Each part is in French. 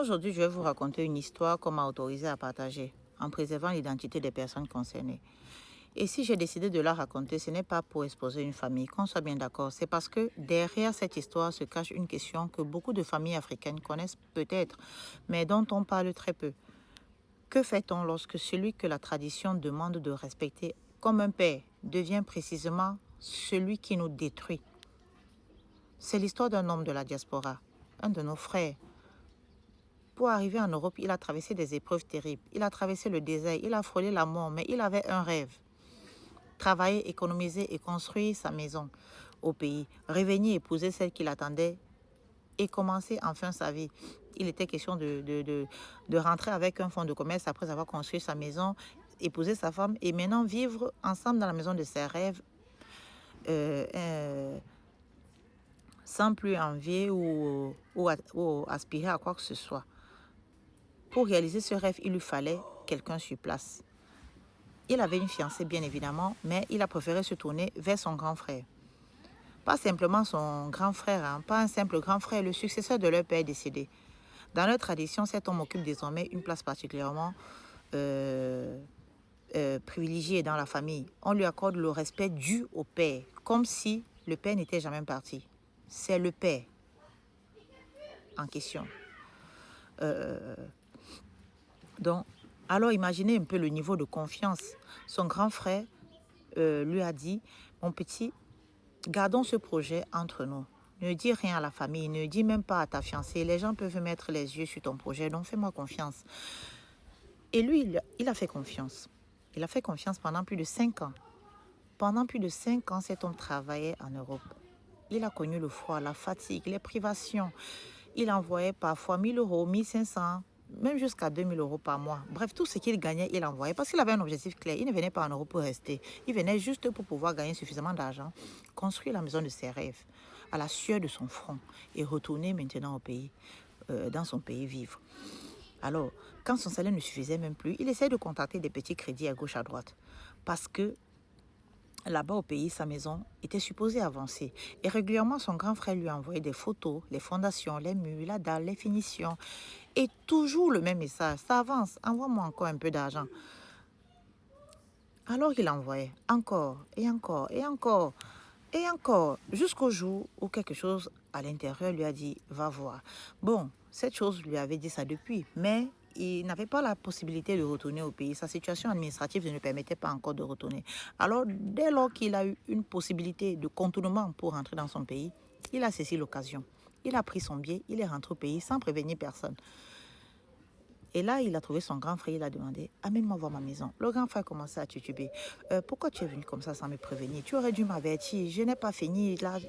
Aujourd'hui, je vais vous raconter une histoire qu'on m'a autorisé à partager en préservant l'identité des personnes concernées. Et si j'ai décidé de la raconter, ce n'est pas pour exposer une famille, qu'on soit bien d'accord. C'est parce que derrière cette histoire se cache une question que beaucoup de familles africaines connaissent peut-être, mais dont on parle très peu. Que fait-on lorsque celui que la tradition demande de respecter comme un père devient précisément celui qui nous détruit? C'est l'histoire d'un homme de la diaspora, un de nos frères. Pour arriver en Europe, il a traversé des épreuves terribles. Il a traversé le désert, il a frôlé la mort, mais il avait un rêve. Travailler, économiser et construire sa maison au pays. Revenir épouser celle qu'il attendait et commencer enfin sa vie. Il était question de rentrer avec un fonds de commerce après avoir construit sa maison, épouser sa femme et maintenant vivre ensemble dans la maison de ses rêves euh, euh, sans plus envier ou aspirer à quoi que ce soit. Pour réaliser ce rêve, il lui fallait quelqu'un sur place. Il avait une fiancée, bien évidemment, mais il a préféré se tourner vers son grand frère. Pas simplement son grand frère, hein, pas un simple grand frère, le successeur de leur père décédé. Dans leur tradition, cet homme occupe désormais une place particulièrement euh, privilégiée dans la famille. On lui accorde le respect dû au père, comme si le père n'était jamais parti. C'est le père en question. Donc, alors imaginez un peu le niveau de confiance. Son grand frère lui a dit, mon petit, gardons ce projet entre nous. Ne dis rien à la famille, ne dis même pas à ta fiancée. Les gens peuvent mettre les yeux sur ton projet, donc fais-moi confiance. Et lui, il a fait confiance. Il a fait confiance pendant plus de 5 ans. Pendant plus de 5 ans, cet homme travaillait en Europe. Il a connu le froid, la fatigue, les privations. Il envoyait parfois 1 000 euros, 1 500, même jusqu'à 2 000 euros par mois. Bref, tout ce qu'il gagnait, il envoyait parce qu'il avait un objectif clair. Il ne venait pas en Europe pour rester. Il venait juste pour pouvoir gagner suffisamment d'argent, construire la maison de ses rêves, à la sueur de son front et retourner maintenant au pays, dans son pays vivre. Alors, quand son salaire ne suffisait même plus, il essayait de contacter des petits crédits à gauche, à droite. Parce que là-bas au pays, sa maison était supposée avancer. Et régulièrement, son grand frère lui envoyait des photos, les fondations, les murs, la dalle, les finitions. Et toujours le même message, ça avance, envoie-moi encore un peu d'argent. Alors il envoyait encore et encore et encore et encore, jusqu'au jour où quelque chose à l'intérieur lui a dit, va voir. Bon, cette chose lui avait dit ça depuis, mais il n'avait pas la possibilité de retourner au pays. Sa situation administrative ne lui permettait pas encore de retourner. Alors, dès lors qu'il a eu une possibilité de contournement pour rentrer dans son pays, il a saisi l'occasion. Il a pris son billet, il est rentré au pays sans prévenir personne. Et là, il a trouvé son grand frère, il a demandé, amène-moi voir ma maison. Le grand frère commençait à tituber. Pourquoi tu es venu comme ça sans me prévenir? Tu aurais dû m'avertir, je n'ai pas fini. Là,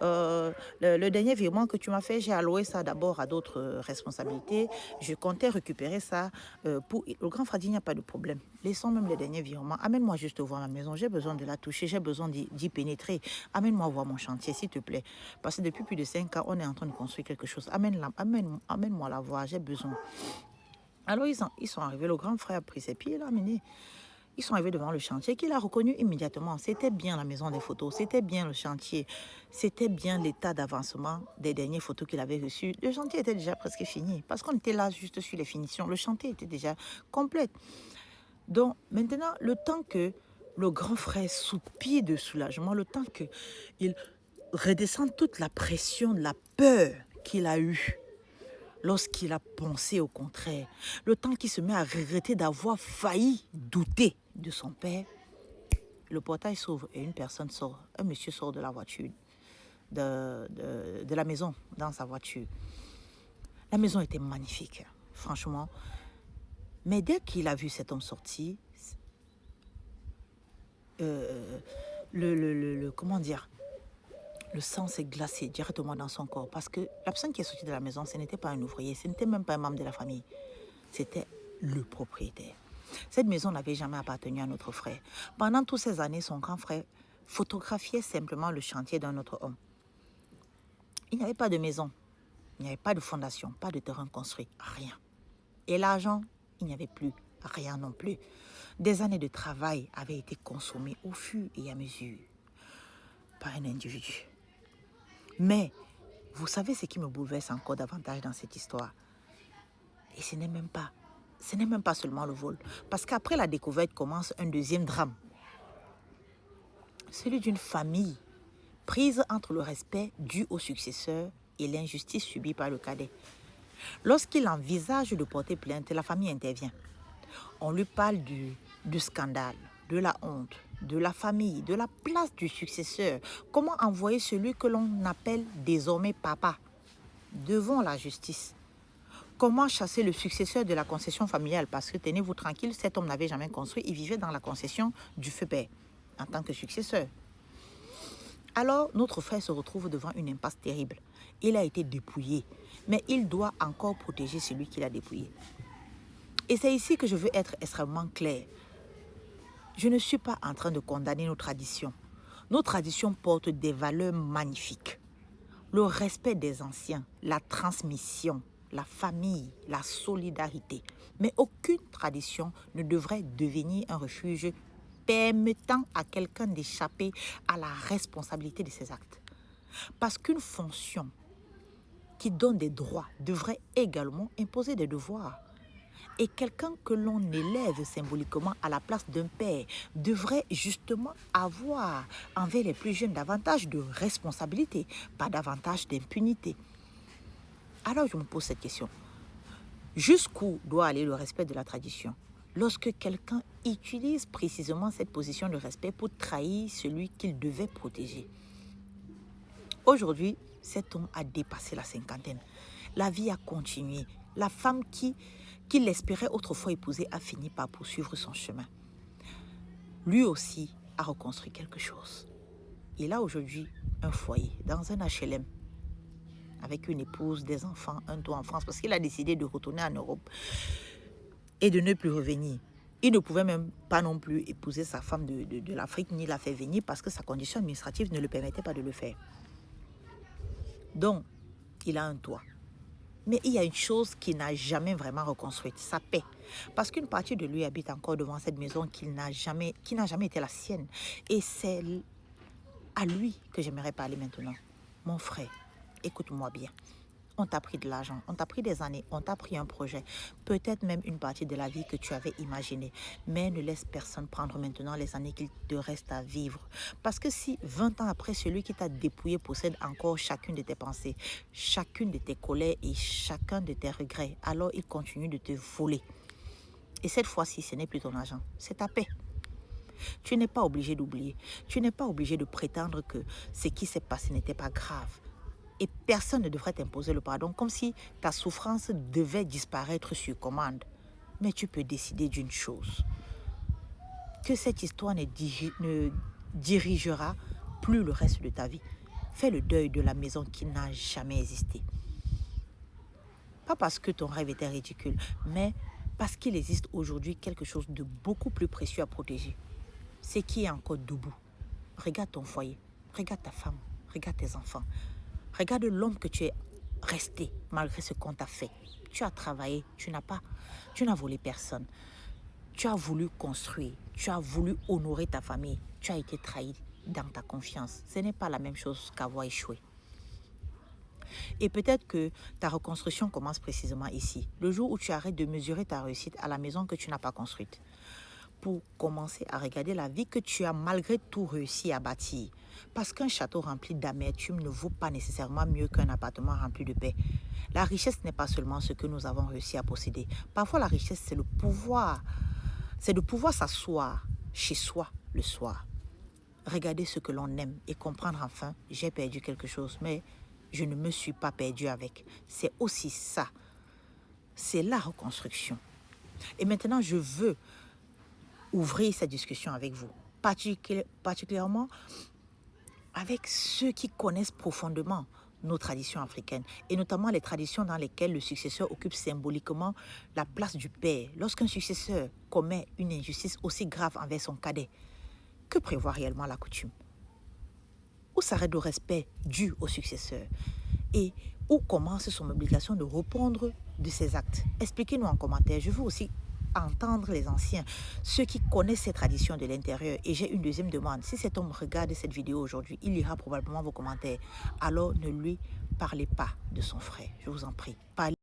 le dernier virement que tu m'as fait, j'ai alloué ça d'abord à d'autres responsabilités. Je comptais récupérer ça. Le grand frère dit, il n'y a pas de problème. Laissons même les derniers virements. Amène-moi juste voir ma maison. J'ai besoin de la toucher, j'ai besoin d'y pénétrer. Amène-moi voir mon chantier, s'il te plaît. Parce que depuis plus de 5 ans, on est en train de construire quelque chose. Amène-moi la voir, j'ai besoin. Alors, ils sont arrivés, le grand frère a pris ses pieds, il l'a amené. Ils sont arrivés devant le chantier qu'il a reconnu immédiatement. C'était bien la maison des photos, c'était bien le chantier, c'était bien l'état d'avancement des dernières photos qu'il avait reçues. Le chantier était déjà presque fini parce qu'on était là juste sur les finitions. Le chantier était déjà complet. Donc, maintenant, le temps que le grand frère soupire de soulagement, le temps qu'il redescende toute la pression, la peur qu'il a eue, lorsqu'il a pensé au contraire, le temps qu'il se met à regretter d'avoir failli douter de son père, le portail s'ouvre et une personne sort, un monsieur sort de la voiture, de la maison, dans sa voiture. La maison était magnifique, franchement. Mais dès qu'il a vu cet homme sortir, comment dire, le sang s'est glacé directement dans son corps parce que la personne qui est sortie de la maison, ce n'était pas un ouvrier, ce n'était même pas un membre de la famille. C'était le propriétaire. Cette maison n'avait jamais appartenu à notre frère. Pendant toutes ces années, son grand frère photographiait simplement le chantier d'un autre homme. Il n'y avait pas de maison, il n'y avait pas de fondation, pas de terrain construit, rien. Et l'argent, il n'y avait plus, rien non plus. Des années de travail avaient été consommées au fur et à mesure par un individu. Mais, vous savez ce qui me bouleverse encore davantage dans cette histoire? Et ce n'est même pas seulement le vol. Parce qu'après la découverte commence un deuxième drame. Celui d'une famille prise entre le respect dû au successeur et l'injustice subie par le cadet. Lorsqu'il envisage de porter plainte, la famille intervient. On lui parle du scandale, de la honte, de la famille, de la place du successeur. Comment envoyer celui que l'on appelle désormais papa devant la justice? Comment chasser le successeur de la concession familiale? Parce que tenez-vous tranquille, cet homme n'avait jamais construit, il vivait dans la concession du feu père en tant que successeur. Alors, notre frère se retrouve devant une impasse terrible. Il a été dépouillé, mais il doit encore protéger celui qui l'a dépouillé. Et c'est ici que je veux être extrêmement clair. Je ne suis pas en train de condamner nos traditions. Nos traditions portent des valeurs magnifiques. Le respect des anciens, la transmission, la famille, la solidarité. Mais aucune tradition ne devrait devenir un refuge permettant à quelqu'un d'échapper à la responsabilité de ses actes. Parce qu'une fonction qui donne des droits devrait également imposer des devoirs. Et quelqu'un que l'on élève symboliquement à la place d'un père devrait justement avoir envers les plus jeunes davantage de responsabilité, pas davantage d'impunité. Alors je me pose cette question. Jusqu'où doit aller le respect de la tradition lorsque quelqu'un utilise précisément cette position de respect pour trahir celui qu'il devait protéger? Aujourd'hui, cet homme a dépassé la cinquantaine. La vie a continué. La femme qui l'espérait autrefois épouser a fini par poursuivre son chemin. Lui aussi a reconstruit quelque chose. Il a aujourd'hui un foyer dans un HLM avec une épouse, des enfants, un toit en France parce qu'il a décidé de retourner en Europe et de ne plus revenir. Il ne pouvait même pas non plus épouser sa femme de l'Afrique ni la faire venir parce que sa condition administrative ne le permettait pas de le faire. Donc, il a un toit. Mais il y a une chose qu'il n'a jamais vraiment reconstruite, sa paix. Parce qu'une partie de lui habite encore devant cette maison qui n'a jamais été la sienne. Et c'est à lui que j'aimerais parler maintenant. Mon frère, écoute-moi bien. On t'a pris de l'argent, on t'a pris des années, on t'a pris un projet, peut-être même une partie de la vie que tu avais imaginée. Mais ne laisse personne prendre maintenant les années qu'il te reste à vivre. Parce que si 20 ans après, celui qui t'a dépouillé possède encore chacune de tes pensées, chacune de tes colères et chacun de tes regrets, alors il continue de te voler. Et cette fois-ci, ce n'est plus ton argent, c'est ta paix. Tu n'es pas obligé d'oublier. Tu n'es pas obligé de prétendre que ce qui s'est passé n'était pas grave. Et personne ne devrait t'imposer le pardon, comme si ta souffrance devait disparaître sur commande. Mais tu peux décider d'une chose, que cette histoire ne dirigera plus le reste de ta vie. Fais le deuil de la maison qui n'a jamais existé. Pas parce que ton rêve était ridicule, mais parce qu'il existe aujourd'hui quelque chose de beaucoup plus précieux à protéger. C'est qui est encore debout. Regarde ton foyer, regarde ta femme, regarde tes enfants. Regarde l'homme que tu es resté malgré ce qu'on t'a fait. Tu as travaillé, tu n'as volé personne. Tu as voulu construire, tu as voulu honorer ta famille. Tu as été trahi dans ta confiance. Ce n'est pas la même chose qu'avoir échoué. Et peut-être que ta reconstruction commence précisément ici. Le jour où tu arrêtes de mesurer ta réussite à la maison que tu n'as pas construite. Pour commencer à regarder la vie que tu as malgré tout réussi à bâtir. Parce qu'un château rempli d'amertume ne vaut pas nécessairement mieux qu'un appartement rempli de paix. La richesse n'est pas seulement ce que nous avons réussi à posséder. Parfois, la richesse, c'est le pouvoir. C'est de pouvoir s'asseoir chez soi le soir. Regarder ce que l'on aime et comprendre enfin, j'ai perdu quelque chose, mais je ne me suis pas perdu avec. C'est aussi ça. C'est la reconstruction. Et maintenant, je veux ouvrir cette discussion avec vous, particulièrement avec ceux qui connaissent profondément nos traditions africaines, et notamment les traditions dans lesquelles le successeur occupe symboliquement la place du père. Lorsqu'un successeur commet une injustice aussi grave envers son cadet, que prévoit réellement la coutume? Où s'arrête le respect dû au successeur? Et où commence son obligation de répondre de ses actes? Expliquez-nous en commentaire. Je veux aussi entendre les anciens, ceux qui connaissent ces traditions de l'intérieur. Et j'ai une deuxième demande. Si cet homme regarde cette vidéo aujourd'hui, il lira probablement vos commentaires. Alors ne lui parlez pas de son frère. Je vous en prie. Parlez